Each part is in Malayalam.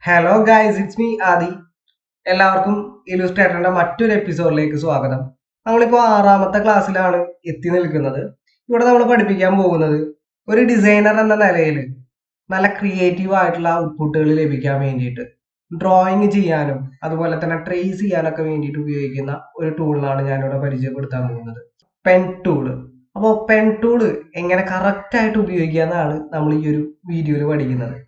ഹലോ ഗൈസ്, ഇറ്റ്സ് മീ ആദി. എല്ലാവർക്കും ഇലുസ്ട്രേറ്ററിന്റെ മറ്റൊരു എപ്പിസോഡിലേക്ക് സ്വാഗതം. നമ്മളിപ്പോൾ 6ാമത്തെ ക്ലാസ്സിലാണ് എത്തി നിൽക്കുന്നത്. ഇവിടെ നമ്മൾ പഠിപ്പിക്കാൻ പോകുന്നത് ഒരു ഡിസൈനർ എന്ന നിലയിൽ നല്ല ക്രിയേറ്റീവ് ആയിട്ടുള്ള ഔട്ട്പുട്ടുകൾ ലഭിക്കാൻ വേണ്ടിയിട്ട് ഡ്രോയിങ് ചെയ്യാനും അതുപോലെ തന്നെ ട്രേസ് ചെയ്യാനൊക്കെ വേണ്ടിയിട്ട് ഉപയോഗിക്കുന്ന ഒരു ടൂളിനാണ് ഞാനിവിടെ പരിചയപ്പെടുത്താൻ പോകുന്നത്, പെൻ ടൂള്. അപ്പോൾ പെൻ ടൂള് എങ്ങനെ കറക്റ്റായിട്ട് ഉപയോഗിക്കാമെന്നാണ് നമ്മൾ ഈ ഒരു വീഡിയോയിൽ പഠിക്കുന്നത്.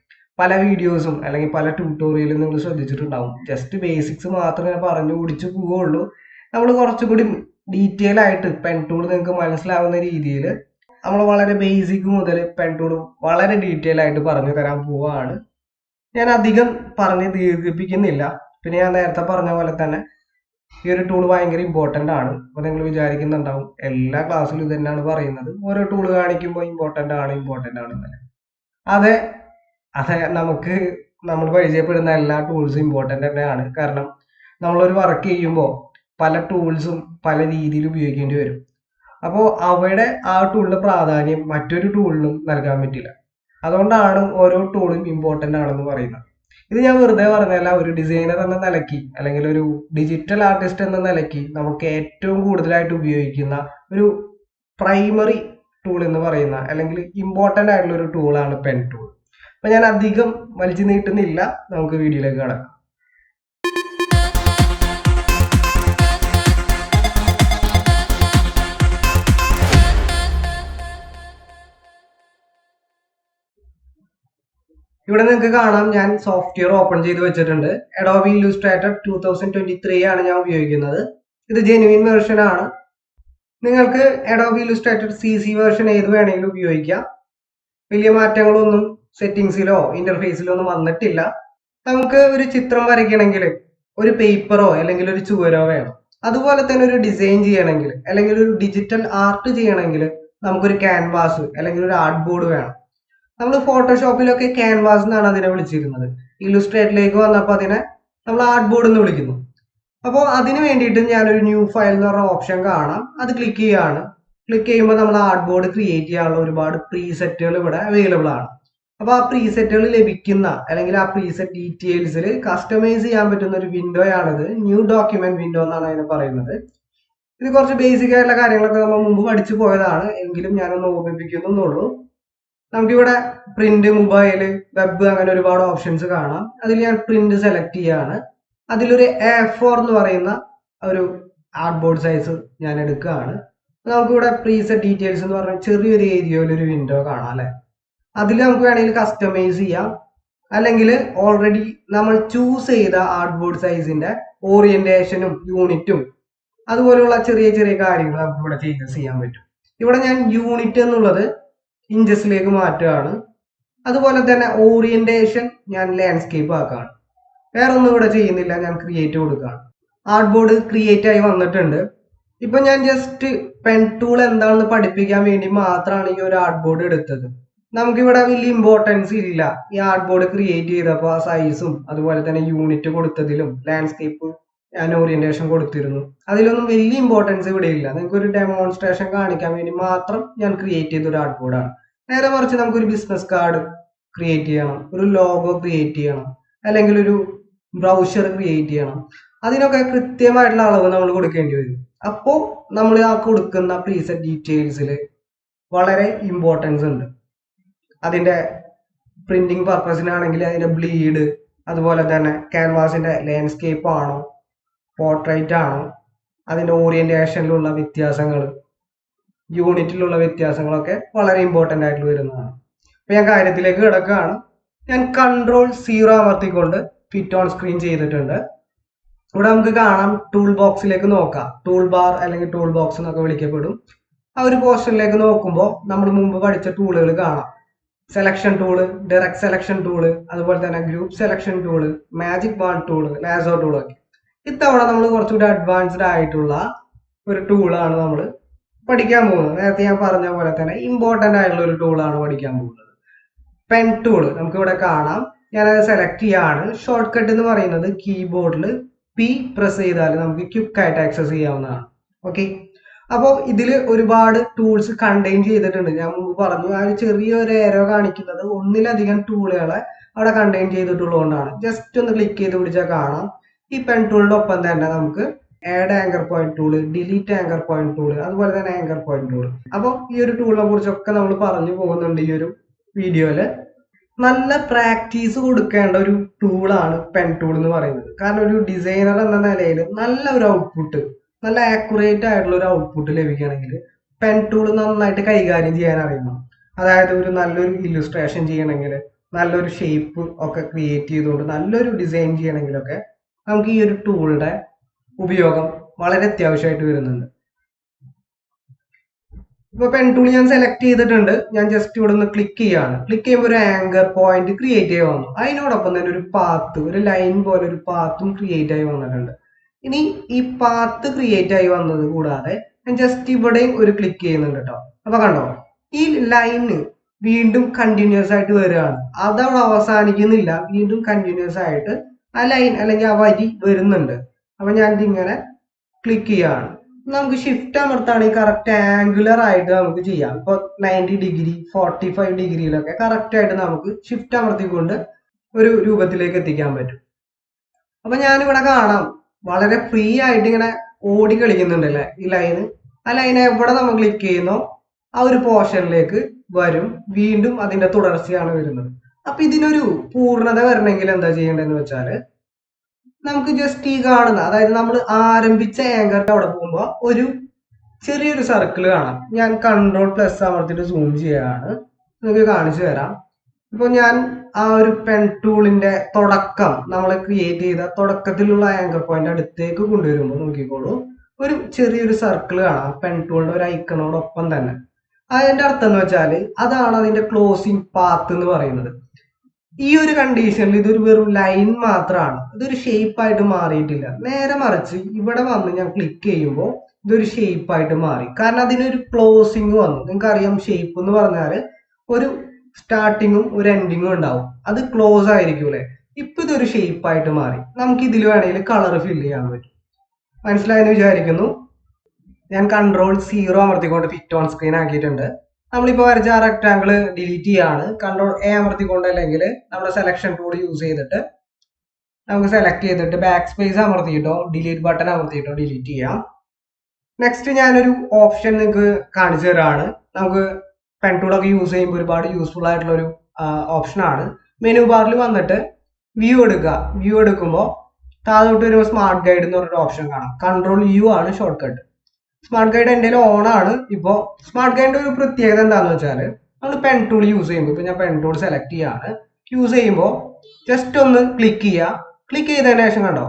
പല വീഡിയോസും അല്ലെങ്കിൽ പല ട്യൂട്ടോറിയലും നിങ്ങൾ ശ്രദ്ധിച്ചിട്ടുണ്ടാവും. ജസ്റ്റ് ബേസിക്സ് മാത്രമേ പറഞ്ഞു ഓടിച്ചു പോവുള്ളൂ. നമ്മൾ കുറച്ചുകൂടി ഡീറ്റെയിൽ ആയിട്ട് പെൻ ടൂൾ നിങ്ങൾക്ക് മനസ്സിലാവുന്ന രീതിയിൽ നമ്മൾ വളരെ ബേസിക് മുതൽ പെൻ ടൂൾ വളരെ ഡീറ്റെയിൽ ആയിട്ട് പറഞ്ഞു തരാൻ പോവുകയാണ്. ഞാൻ അധികം പറഞ്ഞ് ദീർഘിപ്പിക്കുന്നില്ല. പിന്നെ ഞാൻ നേരത്തെ പറഞ്ഞ പോലെ തന്നെ ഈ ഒരു ടൂൾ ഭയങ്കര ഇമ്പോർട്ടൻ്റ് ആണ്. അപ്പോൾ നിങ്ങൾ വിചാരിക്കുന്നുണ്ടാവും എല്ലാ ക്ലാസ്സിലും ഇത് തന്നെയാണ് പറയുന്നത്, ഓരോ ടൂൾ കാണിക്കുമ്പോൾ ഇമ്പോർട്ടൻ്റ് ആണ് എന്നല്ലേ. അതെ, അതെ, നമ്മൾ പരിചയപ്പെടുന്ന എല്ലാ ടൂൾസും ഇമ്പോർട്ടൻ്റ് തന്നെയാണ്. കാരണം നമ്മളൊരു വർക്ക് ചെയ്യുമ്പോൾ പല ടൂൾസും പല രീതിയിൽ ഉപയോഗിക്കേണ്ടി വരും. അപ്പോൾ അവിടെ ആ ടൂളിന്റെ പ്രാധാന്യം മറ്റൊരു ടൂളിനും നൽകാൻ പറ്റില്ല. അതുകൊണ്ടാണ് ഓരോ ടൂളും ഇമ്പോർട്ടൻ്റ് ആണെന്ന് പറയുന്നത്. ഇത് ഞാൻ വെറുതെ പറഞ്ഞല്ല. ഒരു ഡിസൈനർ എന്ന നിലയ്ക്ക് അല്ലെങ്കിൽ ഒരു ഡിജിറ്റൽ ആർട്ടിസ്റ്റ് എന്ന നിലയ്ക്ക് നമുക്ക് ഏറ്റവും കൂടുതലായിട്ട് ഉപയോഗിക്കുന്ന ഒരു പ്രൈമറി ടൂൾ എന്ന് പറയുന്ന അല്ലെങ്കിൽ ഇമ്പോർട്ടൻ്റ് ആയിട്ടുള്ള ഒരു ടൂളാണ് പെൻ ടൂൾ. അപ്പൊ ഞാൻ അധികം വലിച്ചു നീട്ടുന്നില്ല, നമുക്ക് വീഡിയോയിലേക്ക് കടക്കാം. ഇവിടെ നിങ്ങൾക്ക് കാണാം, ഞാൻ സോഫ്റ്റ്വെയർ ഓപ്പൺ ചെയ്ത് വെച്ചിട്ടുണ്ട്. Adobe Illustrator 2023 ആണ് ഞാൻ ഉപയോഗിക്കുന്നത്. ഇത് ജെനുവിൻ വെർഷൻ ആണ്. നിങ്ങൾക്ക് Adobe Illustrator CC വെർഷൻ ഏത് വേണമെങ്കിലും ഉപയോഗിക്കാം. വലിയ മാറ്റങ്ങളൊന്നും സെറ്റിങ്സിലോ ഇന്റർഫേസിലോ ഒന്നും വന്നിട്ടില്ല. നമുക്ക് ഒരു ചിത്രം വരയ്ക്കണമെങ്കിൽ ഒരു പേപ്പറോ അല്ലെങ്കിൽ ഒരു ചുവരോ വേണം. അതുപോലെ തന്നെ ഒരു ഡിസൈൻ ചെയ്യണമെങ്കിൽ അല്ലെങ്കിൽ ഒരു ഡിജിറ്റൽ ആർട്ട് ചെയ്യണമെങ്കിൽ നമുക്കൊരു ക്യാൻവാസ് അല്ലെങ്കിൽ ഒരു ആർട്ട് ബോർഡ് വേണം. നമ്മൾ ഫോട്ടോഷോപ്പിലൊക്കെ ക്യാൻവാസ് എന്നാണ് അതിനെ വിളിച്ചിരുന്നത്. ഇല്ലുസ്ട്രേറ്ററിലേക്ക് വന്നപ്പോൾ അതിനെ നമ്മൾ ആർട്ട് ബോർഡ് എന്ന് വിളിക്കുന്നു. അപ്പോൾ അതിന് വേണ്ടിയിട്ട് ഞാനൊരു ന്യൂ ഫയൽ എന്ന് പറഞ്ഞ ഓപ്ഷൻ കാണാം, അത് ക്ലിക്ക് ചെയ്യുകയാണ്. ക്ലിക്ക് ചെയ്യുമ്പോൾ നമ്മൾ ആർട്ട് ബോർഡ് ക്രിയേറ്റ് ചെയ്യാനുള്ള ഒരുപാട് പ്രീസെറ്റുകൾ ഇവിടെ അവൈലബിൾ ആണ്. അപ്പോൾ ആ പ്രീസെറ്റുകൾ ലഭിക്കുന്ന അല്ലെങ്കിൽ ആ പ്രീസെറ്റ് ഡീറ്റെയിൽസിൽ കസ്റ്റമൈസ് ചെയ്യാൻ പറ്റുന്ന ഒരു വിൻഡോയാണിത്. ന്യൂ ഡോക്യുമെന്റ് വിൻഡോ എന്നാണ് അതിനെ പറയുന്നത്. ഇത് കുറച്ച് ബേസിക് ആയിട്ടുള്ള കാര്യങ്ങളൊക്കെ നമ്മൾ മുമ്പ് പഠിച്ചു പോയതാണ്, എങ്കിലും ഞാനൊന്ന് ഓർമ്മിപ്പിക്കുന്നുള്ളൂ. നമുക്കിവിടെ പ്രിന്റ്, മൊബൈല്, വെബ് അങ്ങനെ ഒരുപാട് ഓപ്ഷൻസ് കാണാം. അതിൽ ഞാൻ പ്രിന്റ് സെലക്ട് ചെയ്യാണ്. അതിലൊരു A4 എന്ന് പറയുന്ന ഒരു ആർട്ട് ബോർഡ് സൈസ് ഞാൻ എടുക്കുകയാണ്. നമുക്കിവിടെ പ്രീസെറ്റ് ഡീറ്റെയിൽസ് എന്ന് പറഞ്ഞ ചെറിയൊരു ഏരിയയിൽ ഒരു വിൻഡോ കാണാം അല്ലെ. അതിൽ നമുക്ക് വേണമെങ്കിൽ കസ്റ്റമൈസ് ചെയ്യാം, അല്ലെങ്കിൽ ഓൾറെഡി നമ്മൾ ചൂസ് ചെയ്ത ആർട്ട് ബോർഡ് സൈസിന്റെ ഓറിയന്റേഷനും യൂണിറ്റും അതുപോലെയുള്ള ചെറിയ ചെറിയ കാര്യങ്ങൾ നമുക്ക് ഇവിടെ ചേഞ്ചസ് ചെയ്യാൻ പറ്റും. ഇവിടെ ഞാൻ യൂണിറ്റ് എന്നുള്ളത് ഇഞ്ചസിലേക്ക് മാറ്റുകയാണ്. അതുപോലെ തന്നെ ഓറിയന്റേഷൻ ഞാൻ ലാൻഡ്സ്കേപ്പ് ആക്കുകയാണ്. വേറെ ഒന്നും ഇവിടെ ചെയ്യുന്നില്ല, ഞാൻ ക്രിയേറ്റ് കൊടുക്കുകയാണ്. ആർട്ട് ബോർഡ് ക്രിയേറ്റ് ആയി വന്നിട്ടുണ്ട്. ഇപ്പൊ ഞാൻ ജസ്റ്റ് പെൻ ടൂൾ എന്താണെന്ന് പഠിപ്പിക്കാൻ വേണ്ടി മാത്രമാണ് ഈ ഒരു ആർട്ട് ബോർഡ് എടുത്തത്. നമുക്കിവിടെ വലിയ ഇമ്പോർട്ടൻസ് ഇല്ല. ഈ ആർട്ട് ബോർഡ് ക്രിയേറ്റ് ചെയ്തപ്പോൾ ആ സൈസും അതുപോലെ തന്നെ യൂണിറ്റ് കൊടുത്തതിലും ലാൻഡ്സ്കേപ്പ് ഞാൻ ഓറിയന്റേഷൻ കൊടുത്തിരുന്നു. അതിലൊന്നും വലിയ ഇമ്പോർട്ടൻസ് ഇവിടെ ഇല്ല. നിങ്ങൾക്ക് ഒരു ഡെമോൺസ്ട്രേഷൻ കാണിക്കാൻ വേണ്ടി മാത്രം ഞാൻ ക്രിയേറ്റ് ചെയ്ത ഒരു ആർട്ട് ബോർഡാണ്. നേരെ മറിച്ച് നമുക്കൊരു ബിസിനസ് കാർഡ് ക്രിയേറ്റ് ചെയ്യണം, ഒരു ലോഗോ ക്രിയേറ്റ് ചെയ്യണം, അല്ലെങ്കിൽ ഒരു ബ്രൗഷർ ക്രിയേറ്റ് ചെയ്യണം. അതിനൊക്കെ കൃത്യമായിട്ടുള്ള അളവ് നമ്മൾ കൊടുക്കേണ്ടി വരും. അപ്പോൾ നമ്മൾ ആ കൊടുക്കുന്ന പ്രീസെറ്റ് ഡീറ്റെയിൽസിൽ വളരെ ഇമ്പോർട്ടൻസ് ഉണ്ട്. അതിന്റെ പ്രിന്റിംഗ് പർപ്പസിനാണെങ്കിൽ അതിന്റെ ബ്ലീഡ്, അതുപോലെ തന്നെ ക്യാൻവാസിന്റെ ലാൻഡ്സ്കേപ്പ് ആണോ പോർട്രേറ്റ് ആണോ, അതിന്റെ ഓറിയന്റേഷനിലുള്ള വ്യത്യാസങ്ങൾ, യൂണിറ്റിലുള്ള വ്യത്യാസങ്ങളൊക്കെ വളരെ ഇമ്പോർട്ടൻ്റ് ആയിട്ട് വരുന്നതാണ്. അപ്പൊ ഞാൻ കാര്യത്തിലേക്ക് കിടക്കുകയാണ്. ഞാൻ Ctrl+0 അമർത്തിക്കൊണ്ട് ഫിറ്റ് ഓൺ സ്ക്രീൻ ചെയ്തിട്ടുണ്ട്. ഇവിടെ നമുക്ക് കാണാം, ടൂൾ ബോക്സിലേക്ക് നോക്കാം. ടൂൾ ബാർ അല്ലെങ്കിൽ ടൂൾ ബോക്സ് എന്നൊക്കെ വിളിക്കപ്പെടും. ആ ഒരു പോർഷനിലേക്ക് നോക്കുമ്പോൾ നമ്മൾ മുമ്പ് പഠിച്ച ടൂളുകൾ കാണാം. Selection tool, direct selection tool, അതുപോലെ തന്നെ group selection tool, magic wand tool, lasso ടൂളൊക്കെ. ഇത്തവണ നമ്മൾ കുറച്ചുകൂടി അഡ്വാൻസ്ഡ് ആയിട്ടുള്ള ഒരു ടൂളാണ് നമ്മൾ പഠിക്കാൻ പോകുന്നത്. നേരത്തെ ഞാൻ പറഞ്ഞ പോലെ തന്നെ ഇമ്പോർട്ടൻ്റ് ആയിട്ടുള്ള ഒരു ടൂളാണ് പഠിക്കാൻ പോകുന്നത്, പെൻ ടൂള്. നമുക്ക് ഇവിടെ കാണാം, ഞാനത് സെലക്ട് ചെയ്യാണ്. ഷോർട്ട് കട്ട് എന്ന് പറയുന്നത് കീബോർഡിൽ P പ്രസ് ചെയ്താൽ നമുക്ക് ക്വിക്കായിട്ട് ആക്സസ് ചെയ്യാവുന്നതാണ്. ഓക്കെ, അപ്പോൾ ഇതിൽ ഒരുപാട് ടൂൾസ് കണ്ടെയ്ൻ ചെയ്തിട്ടുണ്ട്. ഞാൻ മുമ്പ് പറഞ്ഞു, ആ ഒരു ചെറിയൊരു ഏരോ കാണിക്കുന്നത് ഒന്നിലധികം ടൂളുകളെ അവിടെ കണ്ടെയ്ൻ ചെയ്തിട്ടുള്ളതുകൊണ്ടാണ്. ജസ്റ്റ് ഒന്ന് ക്ലിക്ക് ചെയ്ത് പിടിച്ചാൽ കാണാം ഈ പെൻ ടൂളിന്റെ ഒപ്പം തന്നെ നമുക്ക് add anchor point tool, delete anchor point tool, അതുപോലെ തന്നെ ആങ്കർ പോയിന്റ് ടൂള്. അപ്പോൾ ഈ ഒരു ടൂളിനെ കുറിച്ചൊക്കെ നമ്മൾ പറഞ്ഞു പോകുന്നുണ്ട് ഈ ഒരു വീഡിയോയില്. നല്ല പ്രാക്ടീസ് കൊടുക്കേണ്ട ഒരു ടൂളാണ് പെൻ ടൂൾ എന്ന് പറയുന്നത്. കാരണം ഒരു ഡിസൈനർ എന്ന നിലയിൽ നല്ല ഒരു ഔട്ട്പുട്ട്, നല്ല ആക്യുറേറ്റ് ആയിട്ടുള്ള ഒരു ഔട്ട്പുട്ട് ലഭിക്കണമെങ്കിൽ പെൻ ടൂൾ നന്നായിട്ട് കൈകാര്യം ചെയ്യാൻ അറിയണം. അതായത് ഒരു നല്ലൊരു ഇല്ലുസ്ട്രേഷൻ ചെയ്യണമെങ്കിൽ, നല്ലൊരു ഷേപ്പ് ഒക്കെ ക്രിയേറ്റ് ചെയ്തുകൊണ്ട് നല്ലൊരു ഡിസൈൻ ചെയ്യണമെങ്കിലൊക്കെ നമുക്ക് ഈ ഒരു ടൂളിന്റെ ഉപയോഗം വളരെ അത്യാവശ്യമായിട്ട് വരുന്നുണ്ട്. ഇപ്പൊ പെൻ ടൂൾ ഞാൻ സെലക്ട് ചെയ്തിട്ടുണ്ട്. ഞാൻ ജസ്റ്റ് ഇവിടെ ഒന്ന് ക്ലിക്ക് ചെയ്യാണ്. ക്ലിക്ക് ചെയ്യുമ്പോൾ ഒരു ആങ്കർ പോയിന്റ് ക്രിയേറ്റ് ആയി വന്നു. അതിനോടൊപ്പം തന്നെ ഒരു പാത്ത്, ഒരു ലൈൻ പോലെ ഒരു പാത്തും ക്രിയേറ്റ് ആയി വന്നിട്ടുണ്ട്. ഇനി ഈ പാത്ത് ക്രിയേറ്റ് ആയി വന്നത് കൂടാതെ ഞാൻ ജസ്റ്റ് ഇവിടെയും ഒരു ക്ലിക്ക് ചെയ്യുന്നുണ്ട് കേട്ടോ. അപ്പൊ കണ്ടോ, ഈ ലൈന് വീണ്ടും കണ്ടിന്യൂസ് ആയിട്ട് വരികയാണ്. അതവിടെ അവസാനിക്കുന്നില്ല, വീണ്ടും കണ്ടിന്യൂസ് ആയിട്ട് ആ ലൈൻ അല്ലെങ്കിൽ ആ വരി വരുന്നുണ്ട്. അപ്പൊ ഞാൻ ഇതിങ്ങനെ ക്ലിക്ക് ചെയ്യാണ്. നമുക്ക് ഷിഫ്റ്റ് അമർത്താണെങ്കിൽ കറക്റ്റ് ആംഗുലർ ആയിട്ട് നമുക്ക് ചെയ്യാം. ഇപ്പൊ 90 ഡിഗ്രി 45 ഡിഗ്രിയിലൊക്കെ കറക്റ്റ് ആയിട്ട് നമുക്ക് ഷിഫ്റ്റ് അമർത്തിക്കൊണ്ട് ഒരു രൂപത്തിലേക്ക് എത്തിക്കാൻ പറ്റും. അപ്പൊ ഞാനിവിടെ കാണാം വളരെ ഫ്രീ ആയിട്ട് ഇങ്ങനെ ഓടി കളിക്കുന്നുണ്ടല്ലേ ഈ ലൈന്. ആ ലൈൻ എവിടെ നമ്മൾ ക്ലിക്ക് ചെയ്യുന്നോ ആ ഒരു പോർഷനിലേക്ക് വരും, വീണ്ടും അതിന്റെ തുടർച്ചയാണ് വരുന്നത്. അപ്പൊ ഇതിനൊരു പൂർണ്ണത വരണമെങ്കിൽ എന്താ ചെയ്യേണ്ടതെന്ന് വെച്ചാല് നമുക്ക് ജസ്റ്റ് ഈ കാണുന്ന, അതായത് നമ്മൾ ആരംഭിച്ച ആങ്കറിന്റെ അവിടെ പോകുമ്പോൾ ഒരു ചെറിയൊരു സർക്കിൾ കാണാം. ഞാൻ Ctrl+ അമർത്തിട്ട് സൂം ചെയ്യാണ്, നിങ്ങൾക്ക് കാണിച്ചു തരാം. ഇപ്പൊ ഞാൻ ആ ഒരു പെൻ ടൂളിന്റെ തുടക്കം നമ്മൾ ക്രിയേറ്റ് ചെയ്ത തുടക്കത്തിലുള്ള ആങ്കർ പോയിന്റ് അടുത്തേക്ക് കൊണ്ടുവരുമ്പോൾ നോക്കിക്കോളൂ, ഒരു ചെറിയൊരു സർക്കിൾ കാണാം പെൻ ടൂളിന്റെ ഒരു ഐക്കണോടൊപ്പം തന്നെ. അതിന്റെ അർത്ഥം എന്ന് വെച്ചാൽ അതാണ് അതിന്റെ ക്ലോസിംഗ് പാത്ത് എന്ന് പറയുന്നത്. ഈ ഒരു കണ്ടീഷനിൽ ഇതൊരു വെറും ലൈൻ മാത്രമാണ്, ഇതൊരു ഷേപ്പ് ആയിട്ട് മാറിയിട്ടില്ല. നേരെ മറിച്ച് ഇവിടെ വന്ന് ഞാൻ ക്ലിക്ക് ചെയ്യുമ്പോൾ ഇതൊരു ഷേപ്പ് ആയിട്ട് മാറി. കാരണം അതിനൊരു ക്ലോസിംഗ് വന്നു. നിങ്ങൾക്ക് അറിയാം ഷേപ്പ് എന്ന് പറഞ്ഞാൽ ഒരു സ്റ്റാർട്ടിങ്ങും ഒരു എൻഡിങ്ങും ഉണ്ടാവും, അത് ക്ലോസ് ആയിരിക്കും അല്ലെ. ഇപ്പൊ ഇതൊരു ഷേപ്പ് ആയിട്ട് മാറി. നമുക്ക് ഇതിൽ വേണമെങ്കിൽ കളർ ഫില്ല് ചെയ്യാൻ പറ്റും. മനസ്സിലായെന്ന് വിചാരിക്കുന്നു. ഞാൻ Ctrl+0 അമർത്തിക്കൊണ്ട് ഫിറ്റ് ഓൺ സ്ക്രീൻ ആക്കിയിട്ടുണ്ട്. നമ്മളിപ്പോൾ വരച്ച ആ റെക്ടാങ്കിൾ ഡിലീറ്റ് ചെയ്യാണ്. Ctrl+A അമർത്തിക്കൊണ്ട്, അല്ലെങ്കിൽ നമ്മുടെ സെലക്ഷൻ ടൂൾ യൂസ് ചെയ്തിട്ട് നമുക്ക് സെലക്ട് ചെയ്തിട്ട് ബാക്ക് സ്പേസ് അമർത്തിയിട്ടോ ഡിലീറ്റ് ബട്ടൺ അമർത്തിയിട്ടോ ഡിലീറ്റ് ചെയ്യാം. നെക്സ്റ്റ് ഞാനൊരു ഓപ്ഷൻ നിങ്ങൾക്ക് കാണിച്ചു തരാണ്. നമുക്ക് പെൻ ടൂളൊക്കെ യൂസ് ചെയ്യുമ്പോൾ ഒരുപാട് യൂസ്ഫുൾ ആയിട്ടുള്ള ഒരു ഓപ്ഷനാണ്. മെനു ബാറിൽ വന്നിട്ട് വ്യൂ എടുക്കുക. വ്യൂ എടുക്കുമ്പോൾ താഴോട്ട് വരുമ്പോൾ സ്മാർട്ട് ഗൈഡ് എന്ന് പറഞ്ഞൊരു ഓപ്ഷൻ കാണാം. Ctrl+U ആണ് ഷോർട്ട് കട്ട്. സ്മാർട്ട് ഗൈഡ് എൻ്റെ ഓൺ ആണ്. ഇപ്പോൾ സ്മാർട്ട് ഗൈഡിന്റെ ഒരു പ്രത്യേകത എന്താണെന്ന് വെച്ചാൽ നമ്മൾ പെൻ ടൂൾ യൂസ് ചെയ്യുമ്പോൾ, ഇപ്പോൾ ഞാൻ പെൻ ടൂൾ സെലക്ട് ചെയ്യാണ്, യൂസ് ചെയ്യുമ്പോൾ ജസ്റ്റ് ഒന്ന് ക്ലിക്ക് ചെയ്യുക. ക്ലിക്ക് ചെയ്തതിന് ശേഷം കണ്ടോ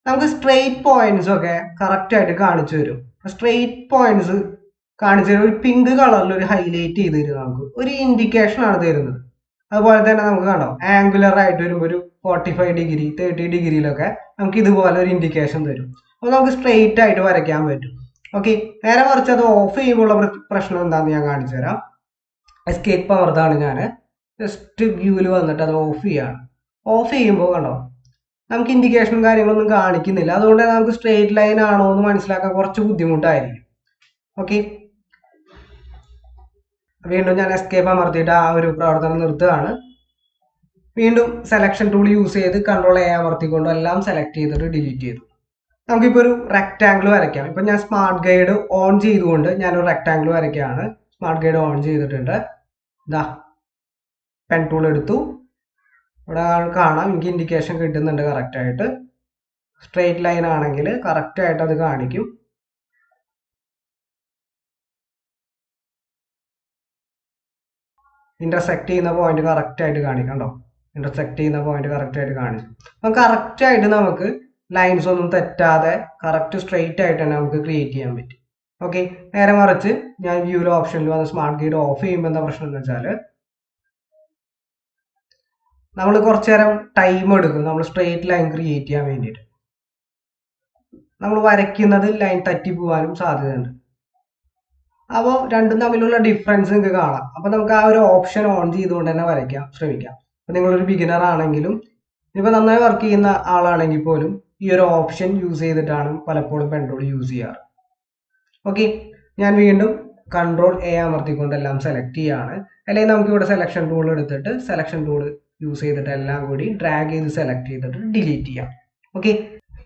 നമുക്ക് സ്ട്രെയിറ്റ് പോയിന്റ്സ് ഒക്കെ കറക്റ്റ് ആയിട്ട് കാണിച്ചു തരും. സ്ട്രെയിറ്റ് പോയിന്റ്സ് കാണിച്ചു തരും. ഒരു പിങ്ക് കളറിൽ ഒരു ഹൈലൈറ്റ് ചെയ്ത് തരും, നമുക്ക് ഒരു ഇൻഡിക്കേഷൻ ആണ് തരുന്നത്. അതുപോലെ തന്നെ നമുക്ക് കണ്ടോ ആംഗുലർ ആയിട്ട് വരുമ്പോൾ ഒരു 45 ഡിഗ്രി 30 ഡിഗ്രിയിലൊക്കെ നമുക്ക് ഇതുപോലെ ഒരു ഇൻഡിക്കേഷൻ തരും. അപ്പോൾ നമുക്ക് സ്ട്രെയിറ്റ് ആയിട്ട് വരയ്ക്കാൻ പറ്റും. ഓക്കെ, നേരെ മറിച്ച് അത് ഓഫ് ചെയ്യുമ്പോൾ ഉള്ള പ്രശ്നം എന്താണെന്ന് ഞാൻ കാണിച്ചു തരാം. എസ്കേപ്പ് അമർത്താണ് ഞാൻ. ജസ്റ്റ് വ്യൂവിൽ വന്നിട്ട് അത് ഓഫ് ചെയ്യാണ്. ഓഫ് ചെയ്യുമ്പോൾ കണ്ടോ നമുക്ക് ഇൻഡിക്കേഷനും കാര്യങ്ങളൊന്നും കാണിക്കുന്നില്ല. അതുകൊണ്ട് നമുക്ക് സ്ട്രെയിറ്റ് ലൈൻ ആണോ എന്ന് മനസ്സിലാക്കാൻ കുറച്ച് ബുദ്ധിമുട്ടായിരിക്കും. ഓക്കെ, വീണ്ടും ഞാൻ എസ്കേപ്പ് അമർത്തിയിട്ട് ആ ഒരു പ്രവർത്തനം നിർത്തുകയാണ്. വീണ്ടും സെലക്ഷൻ ടൂൾ യൂസ് ചെയ്ത് Ctrl+A അമർത്തിക്കൊണ്ട് എല്ലാം സെലക്ട് ചെയ്തിട്ട് ഡിലീറ്റ് ചെയ്തു. നമുക്കിപ്പോൾ ഒരു റെക്ടാങ്കിൾ വരയ്ക്കാം. ഇപ്പം ഞാൻ സ്മാർട്ട് ഗൈഡ് ഓൺ ചെയ്തുകൊണ്ട് ഞാനൊരു റെക്ടാങ്കിൾ വരയ്ക്കുകയാണ്. സ്മാർട്ട് ഗൈഡ് ഓൺ ചെയ്തിട്ടുണ്ട്. ഇതാ പെൻ ടൂൾ എടുത്തു. ഇവിടെ കാണാം എനിക്ക് ഇൻഡിക്കേഷൻ കിട്ടുന്നുണ്ട് കറക്റ്റായിട്ട്. സ്ട്രെയിറ്റ് ലൈൻ ആണെങ്കിൽ കറക്റ്റായിട്ട് അത് കാണിക്കും. ഇന്റർസെക്ട് ചെയ്യുന്ന പോയിന്റ് കറക്റ്റായിട്ട് കാണിക്കണ്ടോ, ഇന്റർസെക്ട് ചെയ്യുന്ന പോയിന്റ് കറക്റ്റായിട്ട് കാണിക്കും. അപ്പം കറക്റ്റായിട്ട് നമുക്ക് ലൈൻസ് ഒന്നും തെറ്റാതെ കറക്റ്റ് സ്ട്രെയിറ്റ് ആയിട്ട് തന്നെ നമുക്ക് ക്രിയേറ്റ് ചെയ്യാൻ പറ്റും. ഓക്കെ, നേരെ മറിച്ച് ഞാൻ വ്യൂവിലെ ഓപ്ഷനിൽ വന്ന് സ്മാർട്ട് ഗൈഡ് ഓഫ് ചെയ്യുമ്പോൾ എന്താ പ്രശ്നം എന്ന് വെച്ചാൽ നമ്മൾ കുറച്ചു നേരം ടൈം എടുക്കും നമ്മൾ സ്ട്രെയിറ്റ് ലൈൻ ക്രിയേറ്റ് ചെയ്യാൻ വേണ്ടിയിട്ട്. നമ്മൾ വരയ്ക്കുന്നത് ലൈൻ തട്ടി പോകാനും സാധ്യതയുണ്ട്. അപ്പോൾ രണ്ടും തമ്മിലുള്ള ഡിഫറൻസ് നിങ്ങൾക്ക് കാണാം. അപ്പോൾ നമുക്ക് ആ ഒരു ഓപ്ഷൻ ഓൺ ചെയ്തുകൊണ്ട് തന്നെ വരയ്ക്കാം ശ്രമിക്കാം. അപ്പോൾ നിങ്ങളൊരു ബിഗിനർ ആണെങ്കിലും ഇപ്പോൾ നന്നായി വർക്ക് ചെയ്യുന്ന ആളാണെങ്കിൽ പോലും ഈ ഒരു ഓപ്ഷൻ യൂസ് ചെയ്തിട്ടാണ് പലപ്പോഴും പെൻ ടൂൾ യൂസ് ചെയ്യാറ്. ഓക്കെ, ഞാൻ വീണ്ടും Ctrl+A അമർത്തിക്കൊണ്ട് എല്ലാം സെലക്ട് ചെയ്യാണ്. അല്ലെങ്കിൽ നമുക്ക് ഇവിടെ സെലക്ഷൻ ടൂൾ എടുത്തിട്ട് സെലക്ഷൻ ടൂൾ യൂസ് ചെയ്തിട്ട് എല്ലാം കൂടി ഡ്രാഗ് ചെയ്ത് സെലക്ട് ചെയ്തിട്ട് ഡിലീറ്റ് ചെയ്യാം. ഓക്കെ,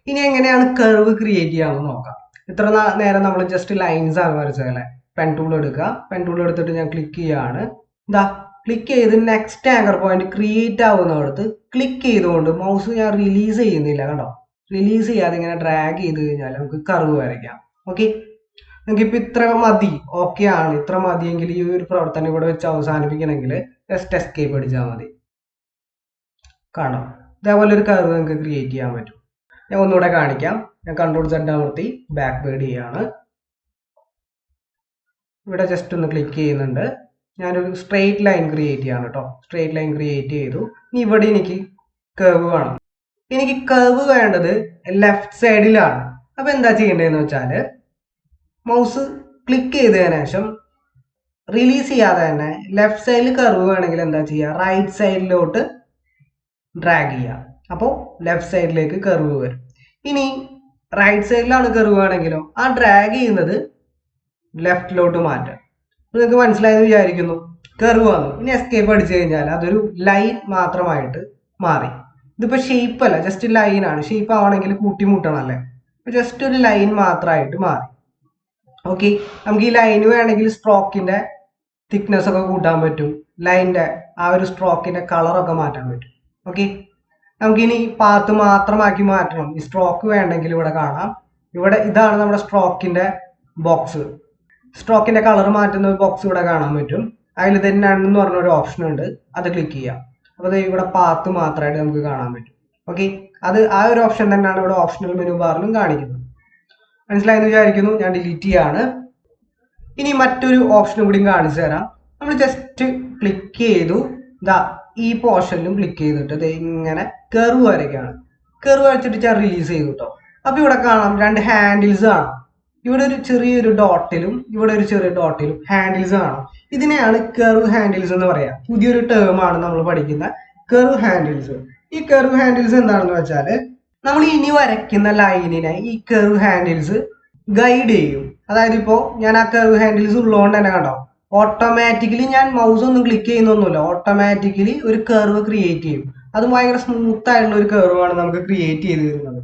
ഇനി എങ്ങനെയാണ് കർവ് ക്രിയേറ്റ് ചെയ്യാമെന്ന് നോക്കാം. ഇത്ര നേരം നമ്മൾ ജസ്റ്റ് ലൈൻസ് ആണ് വരച്ചത് അല്ലേ. പെൻ ടൂൾ എടുക്കുക, പെൻ ടൂൾ എടുത്തിട്ട് ഞാൻ ക്ലിക്ക് ചെയ്യുകയാണ്. എന്താ ക്ലിക്ക് ചെയ്ത് നെക്സ്റ്റ് ആങ്കർ പോയിന്റ് ക്രിയേറ്റ് ആവുന്നിടത്ത് ക്ലിക്ക് ചെയ്തുകൊണ്ട് മൗസ് ഞാൻ റിലീസ് ചെയ്യുന്നില്ല, കണ്ടോ. റിലീസ് ചെയ്യാതെ ഇങ്ങനെ ഡ്രാഗ് ചെയ്ത് കഴിഞ്ഞാൽ നമുക്ക് കർവ് വരയ്ക്കാം. ഓക്കെ, നമുക്കിപ്പോൾ ഇത്ര മതി, ഓക്കെ ആണ്, ഇത്ര മതിയെങ്കിൽ ഈ ഒരു പ്രവർത്തനം ഇവിടെ വെച്ച് അവസാനിപ്പിക്കണമെങ്കിൽ ജസ്റ്റ് എസ്കേപ്പ് അടിച്ചാൽ മതി. കാണാം, ഇതേപോലെ ഒരു കർവ് നമുക്ക് ക്രിയേറ്റ് ചെയ്യാൻ പറ്റും. ഞാൻ ഒന്നുകൂടെ കാണിക്കാം. ഞാൻ Ctrl Z അമർത്തി ബാക്ക്വേർഡ് ചെയ്യാണ്. ഇവിടെ ജസ്റ്റ് ഒന്ന് ക്ലിക്ക് ചെയ്യുന്നുണ്ട്. ഞാനൊരു സ്ട്രെയിറ്റ് ലൈൻ ക്രിയേറ്റ് ചെയ്യാണ് കേട്ടോ. സ്ട്രെയിറ്റ് ലൈൻ ക്രിയേറ്റ് ചെയ്തു. ഇനി ഇവിടെ എനിക്ക് കർവ് വേണം. എനിക്ക് കർവ് വേണ്ടത് ലെഫ്റ്റ് സൈഡിലാണ്. അപ്പോൾ എന്താ ചെയ്യേണ്ടതെന്ന് വെച്ചാൽ മൗസ് ക്ലിക്ക് ചെയ്തതിനു ശേഷം റിലീസ് ചെയ്യാതെ തന്നെ ലെഫ്റ്റ് സൈഡിൽ കർവ് വേണമെങ്കിൽ എന്താ ചെയ്യുക, റൈറ്റ് സൈഡിലോട്ട് ഡ്രാഗ് ചെയ്യുക. അപ്പോൾ ലെഫ്റ്റ് സൈഡിലേക്ക് കർവ് വരും. ഇനി റൈറ്റ് സൈഡിലാണ് കർവ് വേണമെങ്കിലോ ആ ഡ്രാഗ് ചെയ്യുന്നത് ലെഫ്റ്റിലോട്ട് മാറ്റാം. നിങ്ങൾക്ക് മനസ്സിലായെന്ന് വിചാരിക്കുന്നു. കർവ് വന്നു, ഇനി എസ്കേപ്പ് അടിച്ചു കഴിഞ്ഞാൽ അതൊരു ലൈൻ മാത്രമായിട്ട് മാറി. ഇതിപ്പോൾ ഷേപ്പ് അല്ല, ജസ്റ്റ് ലൈനാണ്. ഷേപ്പ് ആവണമെങ്കിൽ കൂട്ടിമുട്ടണം അല്ലേ. ജസ്റ്റ് ഒരു ലൈൻ മാത്രമായിട്ട് മാറി. ഓക്കെ, നമുക്ക് ഈ ലൈന് വേണമെങ്കിൽ സ്ട്രോക്കിൻ്റെ തിക്നെസ് ഒക്കെ കൂട്ടാൻ പറ്റും. ലൈനിൻ്റെ ആ ഒരു സ്ട്രോക്കിൻ്റെ കളറൊക്കെ മാറ്റാൻ പറ്റും. ഓക്കെ, നമുക്കിനി പാത്ത് മാത്രമാക്കി മാറ്റണം. ഈ സ്ട്രോക്ക് വേണ്ടെങ്കിൽ ഇവിടെ കാണാം. ഇവിടെ ഇതാണ് നമ്മുടെ സ്ട്രോക്കിൻ്റെ ബോക്സ്. സ്ട്രോക്കിൻ്റെ കളർ മാറ്റുന്ന ഒരു ബോക്സ് ഇവിടെ കാണാൻ പറ്റും. അതിൽ തന്നെ എന്ന് പറഞ്ഞൊരു ഓപ്ഷൻ ഉണ്ട്, അത് ക്ലിക്ക് ചെയ്യാം. അപ്പോൾ ഇവിടെ പാത്ത് മാത്രമായിട്ട് നമുക്ക് കാണാൻ പറ്റും. ഓക്കെ, അത് ആ ഒരു ഓപ്ഷൻ തന്നെയാണ് ഇവിടെ ഓപ്ഷണൽ മെനു ബാറിലും കാണിക്കുന്നത്. മനസ്സിലായെന്ന് വിചാരിക്കുന്നു. ഞാൻ ഡിലീറ്റ് ചെയ്യാണ്. ഇനി മറ്റൊരു ഓപ്ഷനും കൂടി കാണിച്ചു തരാം. നമ്മൾ ജസ്റ്റ് ക്ലിക്ക് ചെയ്തു, ഇതാ ഈ പോർഷനിലും ക്ലിക്ക് ചെയ്തിട്ട് ഇങ്ങനെ കർവ് വരയ്ക്കാണ്. കർവ് വരച്ചിട്ട് ഞാൻ റിലീസ് ചെയ്തു കേട്ടോ. അപ്പോൾ ഇവിടെ കാണാം രണ്ട് ഹാൻഡിൽസ് കാണാം. ഇവിടെ ഒരു ചെറിയൊരു ഡോട്ടിലും ഇവിടെ ഒരു ചെറിയ ഡോട്ടിലും ഹാൻഡിൽസ് കാണാം. ഇതിനെയാണ് കർവ് ഹാൻഡിൽസ് എന്ന് പറയാം. പുതിയൊരു ടേം ആണ് നമ്മൾ പഠിക്കുന്ന കർവ് ഹാൻഡിൽസ്. ഈ കർവ് ഹാൻഡിൽസ് എന്താണെന്ന് വെച്ചാൽ നമ്മൾ ഇനി വരയ്ക്കുന്ന ലൈനിനെ ഈ കർവ് ഹാൻഡിൽസ് ഗൈഡ് ചെയ്യും. അതായത് ഇപ്പോൾ ഞാൻ ആ കർവ് ഹാൻഡിൽസ് ഉള്ളതുകൊണ്ട് തന്നെ കണ്ടോ, ഓട്ടോമാറ്റിക്കലി ഞാൻ മൗസ് ഒന്നും ക്ലിക്ക് ചെയ്യുന്നൊന്നുമില്ല, ഓട്ടോമാറ്റിക്കലി ഒരു കർവ് ക്രിയേറ്റ് ചെയ്യും. അത് ഭയങ്കര സ്മൂത്ത് ആയിട്ടുള്ള ഒരു കർവാണ് നമുക്ക് ക്രിയേറ്റ് ചെയ്ത് തരുന്നത്.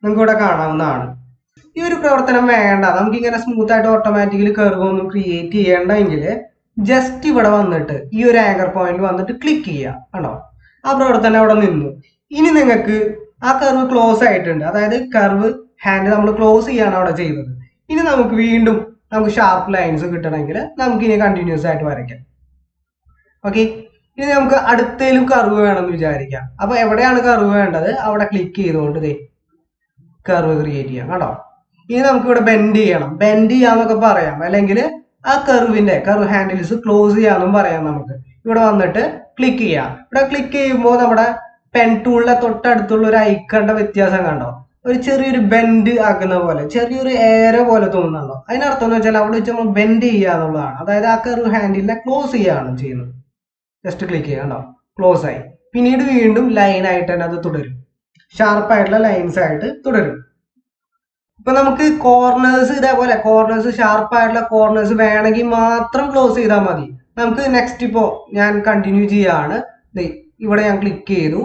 നിങ്ങൾക്ക് ഇവിടെ കാണാവുന്നതാണ്. ഈ ഒരു പ്രവർത്തനം വേണ്ട, നമുക്കിങ്ങനെ സ്മൂത്ത് ആയിട്ട് ഓട്ടോമാറ്റിക്കലി കർവ് ഒന്നും ക്രിയേറ്റ് ചെയ്യേണ്ടെങ്കിൽ ജസ്റ്റ് ഇവിടെ വന്നിട്ട് ഈ ഒരു ആങ്കർ പോയിന്റ് വന്നിട്ട് ക്ലിക്ക് ചെയ്യുക. കണ്ടോ, ആ പ്രവർത്തനം അവിടെ നിന്നു. ഇനി നിങ്ങൾക്ക് ആ കർവ് ക്ലോസ് ആയിട്ടുണ്ട്, അതായത് കർവ് ഹാൻഡ് നമ്മൾ ക്ലോസ് ചെയ്യാണ് അവിടെ ചെയ്തത്. ഇനി നമുക്ക് വീണ്ടും നമുക്ക് ഷാർപ്പ് ലൈൻസ് കിട്ടണമെങ്കിൽ നമുക്കിനി കണ്ടിന്യൂസ് ആയിട്ട് വരയ്ക്കാം. ഓക്കെ, ഇനി നമുക്ക് അടുത്തേലും കർവ് വേണമെന്ന് വിചാരിക്കാം. അപ്പോൾ എവിടെയാണ് കർവ് വേണ്ടത് അവിടെ ക്ലിക്ക് ചെയ്തുകൊണ്ട് കർവ് ക്രിയേറ്റ് ചെയ്യാം. കേട്ടോ, ഇനി നമുക്ക് ഇവിടെ ബെൻഡ് ചെയ്യണം. ബെൻഡ് ചെയ്യാന്നൊക്കെ പറയാം, അല്ലെങ്കിൽ ആ കർവ് ഹാൻഡിൽസ് ക്ലോസ് ചെയ്യാന്നും പറയാം. നമുക്ക് ഇവിടെ വന്നിട്ട് ക്ലിക്ക് ചെയ്യാം. ഇവിടെ ക്ലിക്ക് ചെയ്യുമ്പോൾ നമ്മുടെ പെൻ ടൂളിലെ തൊട്ടടുത്തുള്ള ഒരു ഐക്കണിന്റെ വ്യത്യാസം കണ്ടോ, ഒരു ചെറിയൊരു ബെൻഡ് ആക്കുന്ന പോലെ, ചെറിയൊരു ഏരോ പോലെ തോന്നുന്നുണ്ടോ. അതിനർത്ഥം എന്ന് വെച്ചാൽ അവിടെ വെച്ച് നമ്മൾ ബെൻഡ് ചെയ്യുക എന്നുള്ളതാണ്. അതായത് ആ കർവ് ഹാൻഡിലിനെ ക്ലോസ് ചെയ്യുകയാണ് ചെയ്യുന്നത്. ജസ്റ്റ് ക്ലിക്ക് ചെയ്യുക, കണ്ടോ, ക്ലോസ് ആയി. പിന്നീട് വീണ്ടും ലൈൻ ആയിട്ട് തന്നെ അത് തുടരും, ഷാർപ്പായിട്ടുള്ള ലൈൻസ് ആയിട്ട് തുടരും. ഇപ്പൊ നമുക്ക് കോർണേഴ്സ് ഇതേപോലെ കോർണേഴ്സ് ഷാർപ്പായിട്ടുള്ള കോർണേഴ്സ് വേണമെങ്കിൽ മാത്രം ക്ലോസ് ചെയ്താൽ മതി. നമുക്ക് നെക്സ്റ്റ് ഇപ്പോൾ ഞാൻ കണ്ടിന്യൂ ചെയ്യാണ്. ഇവിടെ ഞാൻ ക്ലിക്ക് ചെയ്തു,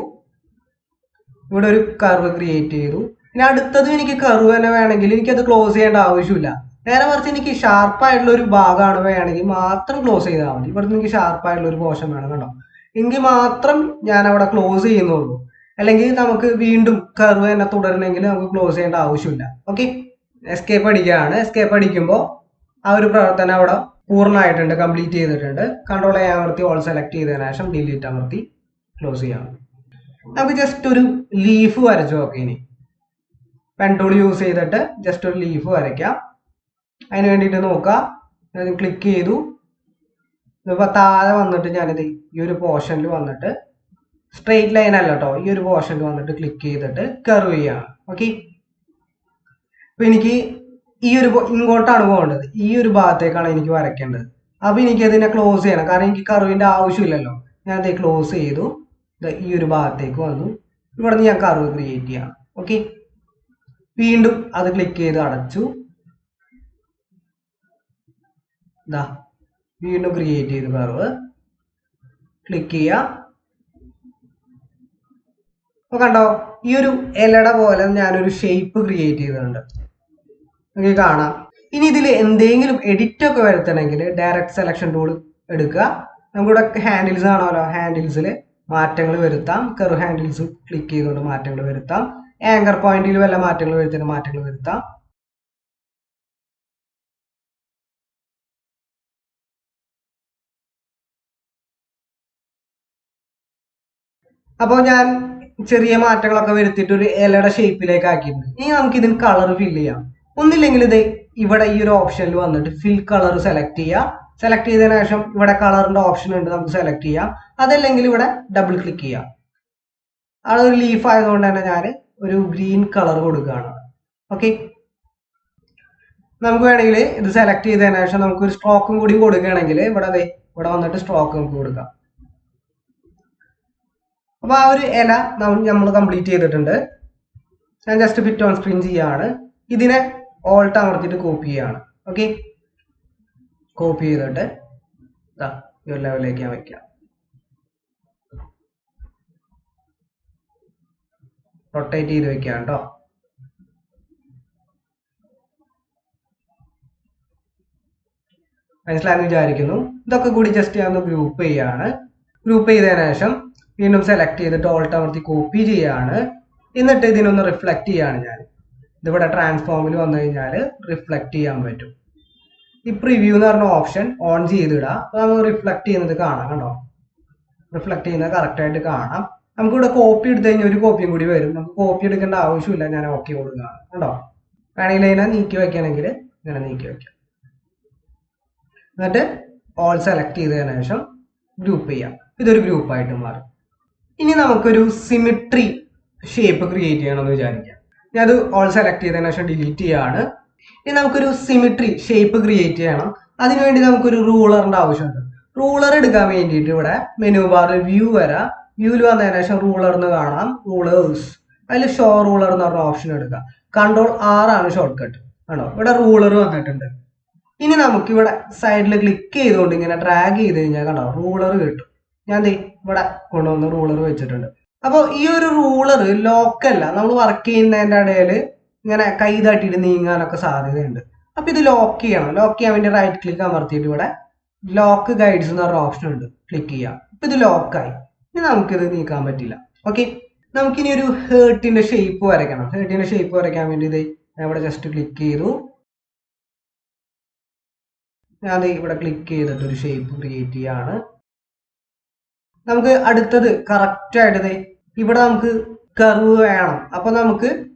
ഇവിടെ ഒരു കർവ് ക്രിയേറ്റ് ചെയ്തു. ഇനി അടുത്തത് എനിക്ക് കർവ് തന്നെ വേണമെങ്കിൽ എനിക്കത് ക്ലോസ് ചെയ്യേണ്ട ആവശ്യമില്ല. നേരെ മറിച്ച് എനിക്ക് ഷാർപ്പായിട്ടുള്ള ഒരു ഭാഗമാണ് വേണമെങ്കിൽ മാത്രം ക്ലോസ് ചെയ്താൽ മതി. ഇവിടുത്തെ എനിക്ക് ഷാർപ്പായിട്ടുള്ള ഒരു പോർഷൻ വേണം, കണ്ടോ, എങ്കിൽ മാത്രം ഞാൻ അവിടെ ക്ലോസ് ചെയ്യുന്നുള്ളൂ. അല്ലെങ്കിൽ നമുക്ക് വീണ്ടും കർവ് തന്നെ തുടരണമെങ്കിൽ നമുക്ക് ക്ലോസ് ചെയ്യേണ്ട ആവശ്യമില്ല. ഓക്കെ, എസ്കേപ്പ് അടിക്കുകയാണ്. എസ്കേപ്പ് അടിക്കുമ്പോൾ ആ ഒരു പ്രവർത്തനം അവിടെ പൂർണ്ണമായിട്ടുണ്ട്, കംപ്ലീറ്റ് ചെയ്തിട്ടുണ്ട്. Ctrl A അമർത്തി ഓൾ സെലക്ട് ചെയ്തതിനു ശേഷം ഡിലീറ്റ് അമർത്തി ക്ലോസ് ചെയ്യാം. നമുക്ക് ജസ്റ്റ് ഒരു ലീഫ് വരച്ചു നോക്കാം. ഇനി പെൻ ടൂൾ യൂസ് ചെയ്തിട്ട് ജസ്റ്റ് ഒരു ലീഫ് വരയ്ക്കാം. അതിന് വേണ്ടിയിട്ട് നോക്കുക, ഞാൻ ക്ലിക്ക് ചെയ്തു. ഇപ്പോൾ താഴെ വന്നിട്ട് ഞാനിത് ഈ ഒരു പോർഷനിൽ വന്നിട്ട് സ്ട്രെയിറ്റ് ലൈൻ അല്ല കേട്ടോ, ഈ ഒരു പോർഷനിൽ വന്നിട്ട് ക്ലിക്ക് ചെയ്തിട്ട് കർവ് ചെയ്യാണ്. ഓക്കെ, അപ്പോൾ എനിക്ക് ഈ ഒരു ഇങ്ങോട്ടാണ് പോകേണ്ടത്, ഈ ഒരു ഭാഗത്തേക്കാണ് എനിക്ക് വരയ്ക്കേണ്ടത്. അപ്പോൾ എനിക്ക് അതിനെ ക്ലോസ് ചെയ്യണം, കാരണം എനിക്ക് കർവിൻ്റെ ആവശ്യമില്ലല്ലോ. ഞാനത് ക്ലോസ് ചെയ്തു, ഈ ഒരു ഭാഗത്തേക്ക് വന്നു. ഇവിടെ നിന്ന് ഞാൻ കർവ് ക്രിയേറ്റ് ചെയ്യാം. ഓക്കെ, വീണ്ടും അത് ക്ലിക്ക് ചെയ്ത് അടച്ചു. ഇതാ വീണ്ടും ക്രിയേറ്റ് ചെയ്ത് കർവ് ക്ലിക്ക് ചെയ്യുക. അപ്പോൾ കണ്ടോ, ഈ ഒരു ഇലയുടെ പോലെ ഞാനൊരു ഷേപ്പ് ക്രിയേറ്റ് ചെയ്തിട്ടുണ്ട്, നിങ്ങൾക്ക് കാണാം. ഇനി ഇതിൽ എന്തെങ്കിലും എഡിറ്റ് ഒക്കെ വരുത്തണമെങ്കിൽ ഡയറക്റ്റ് സെലക്ഷൻ ടൂൾ എടുക്കുക. നമുക്കിവിടെ ഹാൻഡിൽസ് കാണാമല്ലോ, ഹാൻഡിൽസിൽ മാറ്റങ്ങൾ വരുത്താം. കർവ് ഹാൻഡിൽസ് ക്ലിക്ക് ചെയ്തുകൊണ്ട് മാറ്റങ്ങൾ വരുത്താം. ആങ്കർ പോയിന്റിൽ വല്ല മാറ്റങ്ങൾ വരുത്തുന്ന മാറ്റങ്ങൾ വരുത്താം. അപ്പോൾ ഞാൻ ചെറിയ മാറ്റങ്ങളൊക്കെ വരുത്തിയിട്ട് ഒരു ഇലയുടെ ഷേപ്പിലേക്ക് ആക്കിയിട്ടുണ്ട്. ഇനി നമുക്ക് ഇതിന് കളർ ഫില്ല് ചെയ്യാം. ഒന്നില്ലെങ്കിൽ ഇത് ഇവിടെ ഈ ഒരു ഓപ്ഷനിൽ വന്നിട്ട് ഫിൽ കളർ സെലക്ട് ചെയ്യുക. സെലക്ട് ചെയ്തതിനു ശേഷം ഇവിടെ കളറിന്റെ ഓപ്ഷൻ ഉണ്ട്, നമുക്ക് സെലക്ട് ചെയ്യാം. അതല്ലെങ്കിൽ ഇവിടെ ഡബിൾ ക്ലിക്ക് ചെയ്യാം. അവിടെ ഒരു ലീഫ് ആയതുകൊണ്ട് തന്നെ ഞാൻ ഒരു ഗ്രീൻ കളർ കൊടുക്കുകയാണ്. ഓക്കെ, നമുക്ക് വേണമെങ്കിൽ ഇത് സെലക്ട് ചെയ്തതിനു ശേഷം നമുക്ക് ഒരു സ്ട്രോക്കും കൂടി കൊടുക്കുകയാണെങ്കിൽ ഇവിടെ വന്നിട്ട് സ്ട്രോക്ക് നമുക്ക് കൊടുക്കാം. അപ്പോൾ ആ ഒരു ഇല നമ്മൾ കംപ്ലീറ്റ് ചെയ്തിട്ടുണ്ട്. ഞാൻ ജസ്റ്റ് ഫിറ്റ് ഓൺ സ്ക്രീൻ ചെയ്യാണ്. ഇതിനെ ഓൾട്ട് അമർത്തിയിട്ട് കോപ്പി ചെയ്യാണ്. ഓക്കെ, കോപ്പി ചെയ്തിട്ട് ഈ ഒരു ലെവലിലേക്ക് ഞാൻ വയ്ക്കാം. റൊട്ടേറ്റ് ചെയ്ത് വെക്കാം കേട്ടോ. മനസ്സിലായെന്ന് വിചാരിക്കുന്നു. ഇതൊക്കെ കൂടി ജസ്റ്റ് ഞാൻ ഒന്ന് ഗ്രൂപ്പ് ചെയ്യാണ്. ഗ്രൂപ്പ് ചെയ്തതിനു ശേഷം വീണ്ടും സെലക്ട് ചെയ്തിട്ട് ഓൾട്ട് അമർത്തി കോപ്പി ചെയ്യാണ്. എന്നിട്ട് ഇതിനൊന്ന് റിഫ്ലക്റ്റ് ചെയ്യാണ് ഞാൻ. ഇതിവിടെ ട്രാൻസ്ഫോമിൽ വന്നു കഴിഞ്ഞാൽ റിഫ്ലക്റ്റ് ചെയ്യാൻ പറ്റും. ഈ പ്രിവ്യൂ എന്ന് പറഞ്ഞ ഓപ്ഷൻ ഓൺ ചെയ്തിടുക. അപ്പോൾ നമുക്ക് റിഫ്ലക്റ്റ് ചെയ്യുന്നത് കാണാം. കണ്ടോ, റിഫ്ലക്റ്റ് ചെയ്യുന്നത് കറക്റ്റായിട്ട് കാണാം. നമുക്കിവിടെ കോപ്പി എടുത്തു കഴിഞ്ഞാൽ ഒരു കോപ്പിയും കൂടി വരും. നമുക്ക് കോപ്പി എടുക്കേണ്ട ആവശ്യമില്ല, ഞാൻ ഓക്കെ കൊടുക്കുകയാണ്. കണ്ടോ, വേണമെങ്കിൽ അതിനെ നീക്കി വയ്ക്കുകയാണെങ്കിൽ ഇങ്ങനെ നീക്കി വയ്ക്കാം. എന്നിട്ട് ഓൾ സെലക്ട് ചെയ്തതിനു ശേഷം ഗ്രൂപ്പ് ചെയ്യാം. ഇതൊരു ഗ്രൂപ്പായിട്ട് മാറും. ഇനി നമുക്കൊരു സിമിട്രി ഷേപ്പ് ക്രിയേറ്റ് ചെയ്യണമെന്ന് വിചാരിക്കാം. ഞാൻ അത് ഓൾ സെലക്ട് ചെയ്തതിനു ശേഷം ഡിലീറ്റ് ചെയ്യാണ്. ഇനി നമുക്കൊരു സിമിട്രി ഷേപ്പ് ക്രിയേറ്റ് ചെയ്യണം. അതിനുവേണ്ടി നമുക്കൊരു റൂളറിന്റെ ആവശ്യമുണ്ട്. റൂളർ എടുക്കാൻ വേണ്ടിയിട്ട് ഇവിടെ മെനു ബാറിൽ വ്യൂ വരാം. വ്യൂവിൽ വന്നതിന് ശേഷം റൂളർ എന്ന് കാണാം, റൂളേഴ്സ്. അതിൽ ഷോ റൂളർ എന്ന് പറഞ്ഞ ഓപ്ഷൻ എടുക്കുക. Ctrl+R ആണ് ഷോർട്ട് കട്ട്. ആണോ, ഇവിടെ റൂളർ വന്നിട്ടുണ്ട്. ഇനി നമുക്ക് ഇവിടെ സൈഡിൽ ക്ലിക്ക് ചെയ്തുകൊണ്ട് ഇങ്ങനെ ഡ്രാഗ് ചെയ്ത് കഴിഞ്ഞാൽ കണ്ടോ റൂളർ കിട്ടും. ഞാൻ ഇവിടെ കൊണ്ടുവന്ന് റൂളർ വെച്ചിട്ടുണ്ട്. അപ്പോൾ ഈ ഒരു റൂളർ ലോക്കല്ല, നമ്മൾ വർക്ക് ചെയ്യുന്നതിൻ്റെ ഇടയിൽ ഇങ്ങനെ കൈ തട്ടിയിട്ട് നീങ്ങാനൊക്കെ സാധ്യതയുണ്ട്. അപ്പോൾ ഇത് ലോക്ക് ചെയ്യണം. ലോക്ക് ചെയ്യാൻ വേണ്ടി റൈറ്റ് ക്ലിക്ക് അമർത്തിയിട്ട് ഇവിടെ ലോക്ക് ഗൈഡ്സ് എന്ന് പറഞ്ഞ ഓപ്ഷൻ ഉണ്ട്, ക്ലിക്ക് ചെയ്യാം. ഇപ്പം ഇത് ലോക്കായി. ഇനി നമുക്കിത് നീക്കാൻ പറ്റില്ല. ഓക്കെ, നമുക്കിനി ഒരു ഹേർട്ടിന്റെ ഷേപ്പ് വരയ്ക്കണം. ഹേർട്ടിന്റെ ഷേപ്പ് വരയ്ക്കാൻ വേണ്ടി ഇത് ഞാൻ ഇവിടെ ജസ്റ്റ് ക്ലിക്ക് ചെയ്തു. ഞാൻ ഇവിടെ ക്ലിക്ക് ചെയ്തിട്ട് ഒരു ഷേപ്പ് ക്രിയേറ്റ് ചെയ്യാണ്. നമുക്ക് അടുത്തത് കറക്റ്റായിട്ട് ഇവിടെ നമുക്ക് കർവ് വേണം. അപ്പൊ നമുക്ക്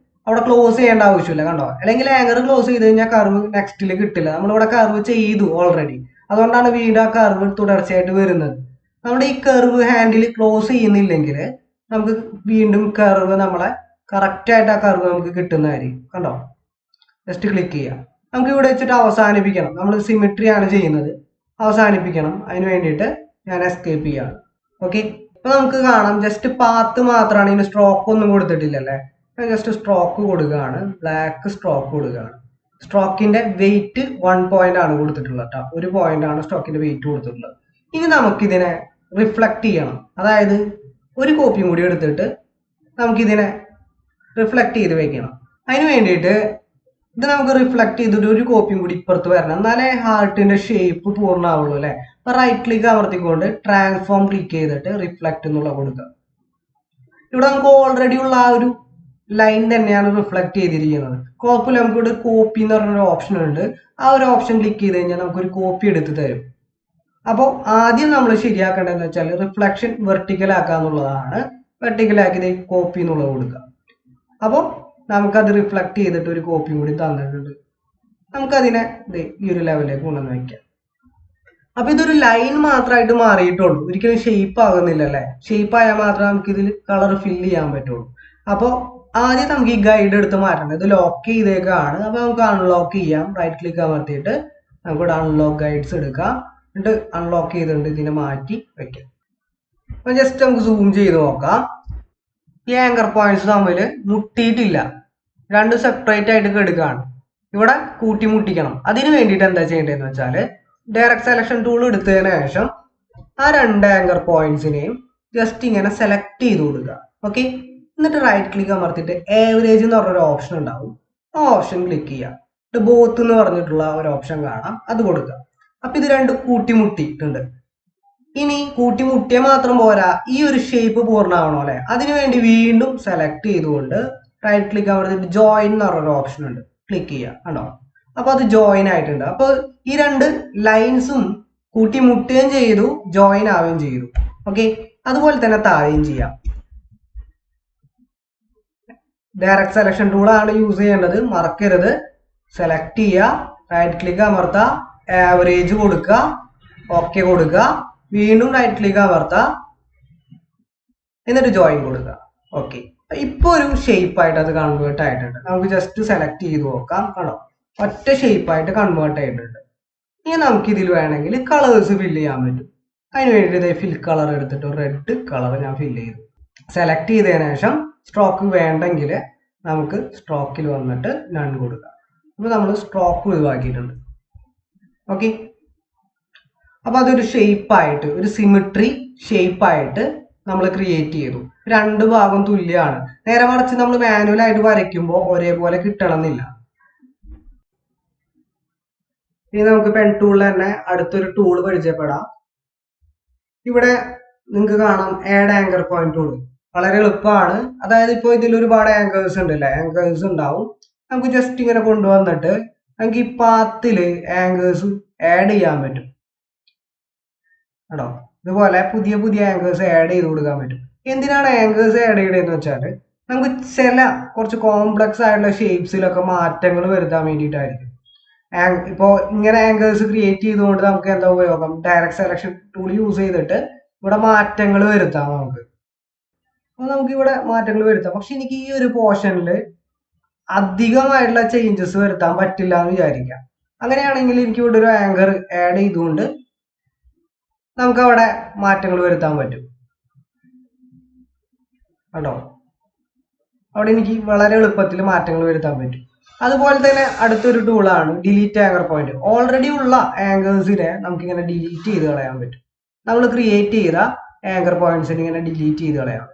അവിടെ ക്ലോസ് ചെയ്യേണ്ട ആവശ്യമില്ല. കണ്ടോ, അല്ലെങ്കിൽ ആങ്കർ ക്ലോസ് ചെയ്ത് കഴിഞ്ഞാൽ കർവ് നെക്സ്റ്റിൽ കിട്ടില്ല. നമ്മളിവിടെ കർവ് ചെയ്തു ഓൾറെഡി, അതുകൊണ്ടാണ് വീണ്ടും ആ കർവ് തുടർച്ചയായിട്ട് വരുന്നത്. നമ്മുടെ ഈ കർവ് ഹാൻഡിൽ ക്ലോസ് ചെയ്യുന്നില്ലെങ്കിൽ നമുക്ക് വീണ്ടും കർവ് നമ്മളെ കറക്റ്റായിട്ട് ആ കർവ് നമുക്ക് കിട്ടുന്നതായിരിക്കും. കണ്ടോ, ജസ്റ്റ് ക്ലിക്ക് ചെയ്യാം. നമുക്ക് ഇവിടെ വെച്ചിട്ട് അവസാനിപ്പിക്കണം. നമ്മൾ സിമിട്രി ആണ് ചെയ്യുന്നത്, അവസാനിപ്പിക്കണം. അതിന് വേണ്ടിയിട്ട് ഞാൻ എസ്കേപ്പ് ചെയ്യാണ്. ഓക്കെ, അപ്പൊ നമുക്ക് കാണാം ജസ്റ്റ് പാത്ത് മാത്രമാണ്, ഇതിന് സ്ട്രോക്ക് ഒന്നും കൊടുത്തിട്ടില്ലല്ലേ. ഞാൻ ജസ്റ്റ് സ്ട്രോക്ക് കൊടുക്കുകയാണ്, ബ്ലാക്ക് സ്ട്രോക്ക് കൊടുക്കുകയാണ്. സ്ട്രോക്കിന്റെ വെയിറ്റ് 1 പോയിന്റ് ആണ് കൊടുത്തിട്ടുള്ളത് കേട്ടോ. 1 പോയിന്റ് ആണ് സ്ട്രോക്കിന്റെ വെയിറ്റ് കൊടുത്തിട്ടുള്ളത്. ഇനി നമുക്കിതിനെ റിഫ്ലക്ട് ചെയ്യണം. അതായത് ഒരു കോപ്പിയും കൂടി എടുത്തിട്ട് നമുക്കിതിനെ റിഫ്ലക്ട് ചെയ്ത് വെക്കണം. അതിന് വേണ്ടിയിട്ട് ഇത് നമുക്ക് റിഫ്ലക്ട് ചെയ്തിട്ട് ഒരു കോപ്പിയും കൂടി ഇപ്പുറത്ത് വരണം, എന്നാലേ ഹാർട്ടിന്റെ ഷേപ്പ് പൂർണ്ണമാവുള്ളൂ അല്ലേ. അപ്പൊ റൈറ്റ് ക്ലിക്ക് അമർത്തിക്കൊണ്ട് ട്രാൻസ്ഫോം ക്ലിക്ക് ചെയ്തിട്ട് റിഫ്ലക്ട് എന്നുള്ള കൊടുക്കുക. ഇവിടെ നമുക്ക് ഓൾറെഡി ഉള്ള ആ ഒരു ലൈൻ തന്നെയാണ് റിഫ്ലക്ട് ചെയ്തിരിക്കുന്നത്. കുഴപ്പമില്ല, നമുക്കിവിടെ കോപ്പി എന്ന് പറഞ്ഞൊരു ഓപ്ഷൻ ഉണ്ട്. ആ ഒരു ഓപ്ഷൻ ക്ലിക്ക് ചെയ്ത് കഴിഞ്ഞാൽ നമുക്കൊരു കോപ്പി എടുത്ത് തരും. അപ്പോൾ ആദ്യം നമ്മൾ ശരിയാക്കേണ്ടതെന്ന് വെച്ചാൽ റിഫ്ലക്ഷൻ വെർട്ടിക്കൽ ആക്കുക എന്നുള്ളതാണ്. വെർട്ടിക്കൽ ആക്കി കോപ്പി എന്നുള്ളത് കൊടുക്കുക. അപ്പോൾ നമുക്കത് റിഫ്ലക്ട് ചെയ്തിട്ട് ഒരു കോപ്പി കൂടി തന്നിട്ടുണ്ട്. നമുക്കതിനെ ഈ ഒരു ലെവലിലേക്ക് കൊണ്ടുവന്ന് വയ്ക്കാം. അപ്പൊ ഇതൊരു ലൈൻ മാത്രമായിട്ട് മാറിയിട്ടുള്ളൂ, ഒരിക്കലും ഷേപ്പ് ആകുന്നില്ല അല്ലേ. ഷേപ്പ് ആയാൽ മാത്രമേ നമുക്ക് ഇതിൽ കളർ ഫില്ല് ചെയ്യാൻ പറ്റുള്ളൂ. അപ്പോൾ ആദ്യം നമുക്ക് ഈ ഗൈഡ് എടുത്ത് മാറ്റണം. ഇത് ലോക്ക് ചെയ്തേക്കാണ്. അപ്പൊ നമുക്ക് അൺലോക്ക് ചെയ്യാം. റൈറ്റ് ക്ലിക്ക് അമർത്തിയിട്ട് നമുക്കിവിടെ അൺലോക്ക് ഗൈഡ്സ് എടുക്കാം. എന്നിട്ട് അൺലോക്ക് ചെയ്തിട്ട് ഇതിനെ മാറ്റി വെക്കാം. അപ്പൊ ജസ്റ്റ് നമുക്ക് സൂം ചെയ്ത് നോക്കാം. ഈ ആങ്കർ പോയിന്റ്സ് തമ്മിൽ മുട്ടിയിട്ടില്ല, രണ്ടും സെപ്പറേറ്റ് ആയിട്ട് എടുക്കുകയാണ്. ഇവിടെ കൂട്ടി മുട്ടിക്കണം. അതിന് വേണ്ടിയിട്ട് എന്താ ചെയ്യേണ്ടതെന്ന് വെച്ചാൽ ഡയറക്റ്റ് സെലക്ഷൻ ടൂൾ എടുത്തതിന് ശേഷം ആ 2 ആങ്കർ പോയിന്റ്സിനെയും ജസ്റ്റ് ഇങ്ങനെ സെലക്ട് ചെയ്ത് കൊടുക്കുക. ഓക്കെ, എന്നിട്ട് റൈറ്റ് ക്ലിക്ക് അമർത്തിയിട്ട് ആവറേജ് എന്ന് പറഞ്ഞൊരു ഓപ്ഷൻ ഉണ്ടാവും. ആ ഓപ്ഷൻ ക്ലിക്ക് ചെയ്യുക. ബോത്ത് എന്ന് പറഞ്ഞിട്ടുള്ള ഒരു ഓപ്ഷൻ കാണാം, അത് കൊടുക്കുക. അപ്പൊ ഇത് രണ്ടും കൂട്ടിമുട്ടിയിട്ടുണ്ട്. ഇനി കൂട്ടിമുട്ടിയ മാത്രം പോരാ, ഈ ഒരു ഷേപ്പ് പൂർണ്ണമാവണോ അല്ലെ, അതിനുവേണ്ടി വീണ്ടും സെലക്ട് ചെയ്തുകൊണ്ട് റൈറ്റ് ക്ലിക്ക് അമർത്തിയിട്ട് ജോയിൻ എന്ന് പറഞ്ഞൊരു ഓപ്ഷൻ ഉണ്ട്, ക്ലിക്ക് ചെയ്യുക. കണ്ടോ? അപ്പൊ അത് ജോയിൻ ആയിട്ടുണ്ട്. അപ്പൊ ഈ രണ്ട് ലൈൻസും കൂട്ടിമുട്ടുകയും ചെയ്തു, ജോയിൻ ആവുകയും ചെയ്തു. ഓക്കെ, അതുപോലെ തന്നെ താഴെയും ചെയ്യാം. ഡയറക്റ്റ് സെലക്ഷൻ ടൂൾ ആണ് യൂസ് ചെയ്യേണ്ടത്, മറക്കരുത്. സെലക്ട് ചെയ്യുക, റൈറ്റ് ക്ലിക്ക് അമർത്തുക, ആവറേജ് കൊടുക്കുക, ഓക്കെ കൊടുക്കുക, വീണ്ടും റൈറ്റ് ക്ലിക്ക് അമർത്തുക, എന്നിട്ട് ജോയിൻ കൊടുക്കുക. ഓക്കെ, ഇപ്പൊ ഒരു ഷേപ്പ് ആയിട്ട് അത് കൺവേർട്ട് ആയിട്ടുണ്ട്. നമുക്ക് ജസ്റ്റ് സെലക്ട് ചെയ്ത് നോക്കാം. കണ്ടോ? ഒറ്റ ഷേപ്പ് ആയിട്ട് കൺവേർട്ട് ആയിട്ടുണ്ട്. ഇനി നമുക്ക് ഇതിൽ വേണമെങ്കിൽ കളേഴ്സ് ഫില്ല് ചെയ്യാൻ പറ്റും. അതിന് വേണ്ടി ഫിൽ കളർ എടുത്തിട്ട് റെഡ് കളർ ഞാൻ ഫില്ല് ചെയ്തു. സെലക്ട് ചെയ്തതിനു ശേഷം സ്ട്രോക്ക് വേണ്ടെങ്കിൽ നമുക്ക് സ്ട്രോക്കിൽ വന്നിട്ട് നൺ കൊടുക്കാം. അപ്പൊ നമ്മൾ സ്ട്രോക്ക് ഒഴിവാക്കിയിട്ടുണ്ട്. ഓക്കെ, അപ്പൊ അതൊരു ഷേപ്പായിട്ട്, ഒരു സിമിട്രി ഷേപ്പായിട്ട് നമ്മൾ ക്രിയേറ്റ് ചെയ്തു. രണ്ട് ഭാഗം തുല്യമാണ്. നേരെ മറിച്ച് നമ്മൾ മാനുവൽ ആയിട്ട് വരയ്ക്കുമ്പോൾ ഒരേപോലെ കിട്ടണമെന്നില്ല. ഇനി നമുക്ക് പെൻ ടൂളിൽ തന്നെ അടുത്തൊരു ടൂൾ പരിചയപ്പെടാം. ഇവിടെ നിങ്ങൾക്ക് കാണാം ആഡ് ആങ്കർ പോയിന്റ് ടൂൾ. വളരെ എളുപ്പമാണ്. അതായത് ഇപ്പോൾ ഇതിൽ ഒരുപാട് ആങ്കേഴ്സ് ഉണ്ടല്ലേ, ആങ്കേഴ്സ് ഉണ്ടാവും. നമുക്ക് ജസ്റ്റ് ഇങ്ങനെ കൊണ്ടുവന്നിട്ട് നമുക്ക് ഈ പാത്തിൽ ആങ്കേഴ്സ് ആഡ് ചെയ്യാൻ പറ്റും. കേട്ടോ? ഇതുപോലെ പുതിയ പുതിയ ആങ്കേഴ്സ് ആഡ് ചെയ്ത് കൊടുക്കാൻ പറ്റും. എന്തിനാണ് ആങ്കേഴ്സ് ആഡ് ചെയ്യണമെന്ന് വെച്ചാൽ നമുക്ക് ചില കുറച്ച് കോംപ്ലക്സ് ആയിട്ടുള്ള ഷേപ്സിലൊക്കെ മാറ്റങ്ങൾ വരുത്താൻ വേണ്ടിയിട്ടായിരിക്കും. ഇപ്പോൾ ഇങ്ങനെ ആങ്കേഴ്സ് ക്രിയേറ്റ് ചെയ്തുകൊണ്ട് നമുക്ക് എന്താ ഉപയോഗം? ഡയറക്റ്റ് സെലക്ഷൻ ടൂൾ യൂസ് ചെയ്തിട്ട് ഇവിടെ മാറ്റങ്ങൾ വരുത്താം. നമുക്ക് ഇവിടെ മാറ്റങ്ങൾ വരുത്താം. പക്ഷെ എനിക്ക് ഈ ഒരു പോർഷനിൽ അധികമായിട്ടുള്ള ചേഞ്ചസ് വരുത്താൻ പറ്റില്ല എന്ന് വിചാരിക്കാം. അങ്ങനെയാണെങ്കിൽ എനിക്ക് ഇവിടെ ഒരു ആങ്കർ ആഡ് ചെയ്തുകൊണ്ട് നമുക്ക് അവിടെ മാറ്റങ്ങൾ വരുത്താൻ പറ്റും. കേട്ടോ? അവിടെ എനിക്ക് വളരെ എളുപ്പത്തിൽ മാറ്റങ്ങൾ വരുത്താൻ പറ്റും. അതുപോലെ തന്നെ അടുത്തൊരു ടൂളാണ് ഡിലീറ്റ് ആങ്കർ പോയിന്റ്. ഓൾറെഡി ഉള്ള ആങ്കേഴ്സിനെ നമുക്ക് ഇങ്ങനെ ഡിലീറ്റ് ചെയ്ത് കളയാൻ പറ്റും. നമ്മൾ ക്രിയേറ്റ് ചെയ്ത ആങ്കർ പോയിന്റ്സിനെ ഇങ്ങനെ ഡിലീറ്റ് ചെയ്ത് കളയാൻ പറ്റും.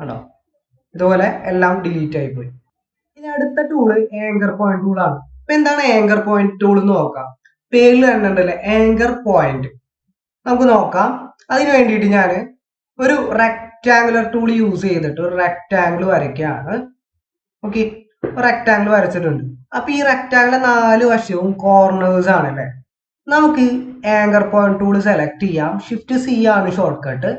ആണോ? ഇതുപോലെ എല്ലാം ഡിലീറ്റ് ആയിപ്പോയി. ഇനി അടുത്ത ടൂള് ആങ്കർ പോയിന്റ് ടൂളാണ്. അപ്പൊ എന്താണ് ആങ്കർ പോയിന്റ് ടൂൾ എന്ന് നോക്കാം. പേരിൽ കണ്ടിട്ടുണ്ടല്ലേ ആങ്കർ പോയിന്റ്. നമുക്ക് നോക്കാം. അതിന് വേണ്ടിയിട്ട് ഞാൻ ഒരു റെക്ടാങ്കുലർ ടൂൾ യൂസ് ചെയ്തിട്ട് ഒരു റെക്ടാങ്കിൾ വരയ്ക്കുകയാണ്. ഓക്കെ, റെക്ടാങ്കിൾ വരച്ചിട്ടുണ്ട്. അപ്പൊ ഈ റെക്ടാങ്കിൾ 4 വശവും കോർണേഴ്സ് ആണല്ലേ. നമുക്ക് ആങ്കർ പോയിന്റ് ടൂൾ സെലക്ട് ചെയ്യാം. ഷിഫ്റ്റ് സി ആണ് ഷോർട്ട് കട്ട്.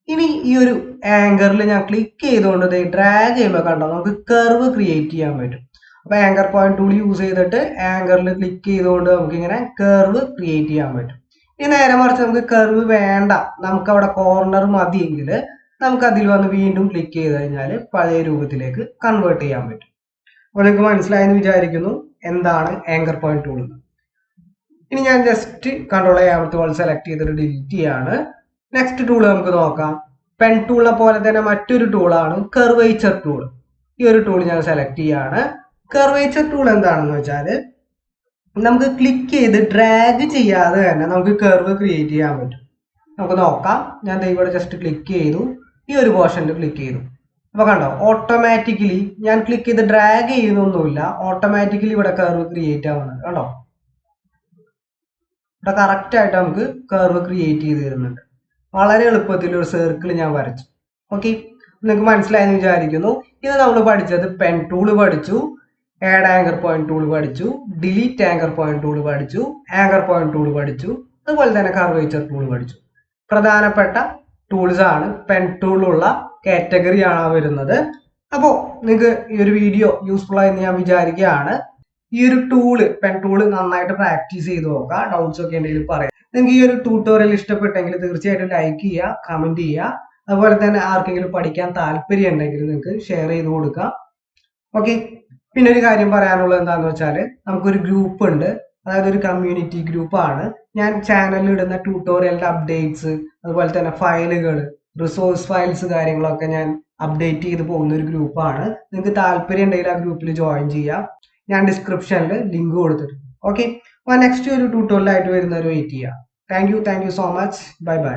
ഇനി ഈ ഒരു ആങ്കറിൽ ഞാൻ ക്ലിക്ക് ചെയ്തുകൊണ്ട് ഡ്രാഗ് ചെയ്യുമ്പോൾ കണ്ടോ നമുക്ക് കർവ് ക്രിയേറ്റ് ചെയ്യാൻ പറ്റും. അപ്പൊ ആങ്കർ പോയിന്റ് ടൂൾ യൂസ് ചെയ്തിട്ട് ആങ്കറിൽ ക്ലിക്ക് ചെയ്തുകൊണ്ട് നമുക്ക് ഇങ്ങനെ കർവ് ക്രിയേറ്റ് ചെയ്യാൻ പറ്റും. ഇനി നേരെ മറിച്ച് നമുക്ക് കർവ് വേണ്ട, നമുക്ക് അവിടെ കോർണർ മതിയെങ്കിൽ നമുക്ക് അതിൽ വന്ന് വീണ്ടും ക്ലിക്ക് ചെയ്ത് കഴിഞ്ഞാൽ പഴയ രൂപത്തിലേക്ക് കൺവേർട്ട് ചെയ്യാൻ പറ്റും. അപ്പോൾ നിങ്ങൾക്ക് മനസ്സിലായെന്ന് വിചാരിക്കുന്നു എന്താണ് ആങ്കർ പോയിന്റ് ടൂൾ. ഇനി ഞാൻ ജസ്റ്റ് കൺട്രോൾ ചെയ്യാൻ സെലക്ട് ചെയ്തിട്ട് ഡിലീറ്റ് ചെയ്യാണ്. നെക്സ്റ്റ് ടൂൾ നമുക്ക് നോക്കാം. പെൻ ടൂളിനെ പോലെ തന്നെ മറ്റൊരു ടൂളാണ് കർവേച്ചർ ടൂൾ. ഈ ഒരു ടൂൾ ഞാൻ സെലക്ട് ചെയ്യാണ്. കർവേച്ചർ ടൂൾ എന്താണെന്ന് വെച്ചാൽ നമുക്ക് ക്ലിക്ക് ചെയ്ത് ഡ്രാഗ് ചെയ്യാതെ തന്നെ നമുക്ക് കർവ് ക്രിയേറ്റ് ചെയ്യാൻ പറ്റും. നമുക്ക് നോക്കാം. ഞാൻ ഇവിടെ ജസ്റ്റ് ക്ലിക്ക് ചെയ്തു, ഈ ഒരു പോർഷനിൽ ക്ലിക്ക് ചെയ്തു. അപ്പൊ കണ്ടോ ഓട്ടോമാറ്റിക്കലി ഞാൻ ക്ലിക്ക് ചെയ്ത് ഡ്രാഗ് ചെയ്യുന്നൊന്നുമില്ല, ഓട്ടോമാറ്റിക്കലി ഇവിടെ കർവ് ക്രിയേറ്റ് ആവുന്നുണ്ട്. കണ്ടോ? ഇവിടെ കറക്റ്റ് ആയിട്ട് നമുക്ക് കർവ് ക്രിയേറ്റ് ചെയ്ത് തരുന്നുണ്ട്. വളരെ എളുപ്പത്തിൽ ഒരു സർക്കിൾ ഞാൻ വരച്ചു. ഓക്കെ, നിങ്ങൾക്ക് മനസ്സിലായെന്ന് വിചാരിക്കുന്നു. ഇത് നമ്മൾ പഠിച്ചത് പെൻ ടൂൾ പഠിച്ചു, ആഡ് ആങ്കർ പോയിന്റ് ടൂൾ പഠിച്ചു, ഡിലീറ്റ് ആങ്കർ പോയിന്റ് ടൂൾ പഠിച്ചു, ആങ്കർ പോയിന്റ് ടൂൾ പഠിച്ചു, അതുപോലെ തന്നെ കർവേച്ചർ ടൂൾ പഠിച്ചു. പ്രധാനപ്പെട്ട ടൂൾസ് ആണ്. പെൻ ടൂളുള്ള കാറ്റഗറിയാണ് വരുന്നത്. അപ്പോൾ നിങ്ങൾക്ക് ഈ ഒരു വീഡിയോ യൂസ്ഫുൾ ആയെന്ന് ഞാൻ വിചാരിക്കുകയാണ്. ഈ ഒരു ടൂള് പെൻ ടൂള് നന്നായിട്ട് പ്രാക്ടീസ് ചെയ്ത് നോക്കാം. ഡൗട്ട്സ് ഒക്കെ എന്തെങ്കിലും പറയാം. നിങ്ങൾക്ക് ഈ ഒരു ട്യൂട്ടോറിയൽ ഇഷ്ടപ്പെട്ടെങ്കിൽ തീർച്ചയായിട്ടും ലൈക്ക് ചെയ്യുക, കമന്റ് ചെയ്യുക. അതുപോലെ തന്നെ ആർക്കെങ്കിലും പഠിക്കാൻ താല്പര്യം ഉണ്ടെങ്കിൽ നിങ്ങൾക്ക് ഷെയർ ചെയ്ത് കൊടുക്കാം. ഓക്കെ, പിന്നെ ഒരു കാര്യം പറയാനുള്ളത് എന്താണെന്ന് വെച്ചാൽ നമുക്കൊരു ഗ്രൂപ്പ് ഉണ്ട്, അതായത് ഒരു കമ്മ്യൂണിറ്റി ഗ്രൂപ്പാണ്. ഞാൻ ചാനലിൽ ഇടുന്ന ട്യൂട്ടോറിയലിന്റെ അപ്ഡേറ്റ്സ്, അതുപോലെ തന്നെ ഫയലുകൾ, റിസോഴ്സ് ഫയൽസ് കാര്യങ്ങളൊക്കെ ഞാൻ അപ്ഡേറ്റ് ചെയ്ത് പോകുന്ന ഒരു ഗ്രൂപ്പാണ്. നിങ്ങൾക്ക് താല്പര്യം ഉണ്ടെങ്കിൽ ആ ഗ്രൂപ്പിൽ ജോയിൻ ചെയ്യാം. ഞാൻ ഡിസ്ക്രിപ്ഷനിൽ ലിങ്ക് കൊടുത്തിട്ടുണ്ട്. ഓക്കെ, അപ്പോൾ നെക്സ്റ്റ് ഒരു ട്യൂട്ടോറിയലായിട്ട് വരുന്നവർ വെയിറ്റ് ചെയ്യാം. Thank you so much. Bye bye.